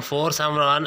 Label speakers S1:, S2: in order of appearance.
S1: 471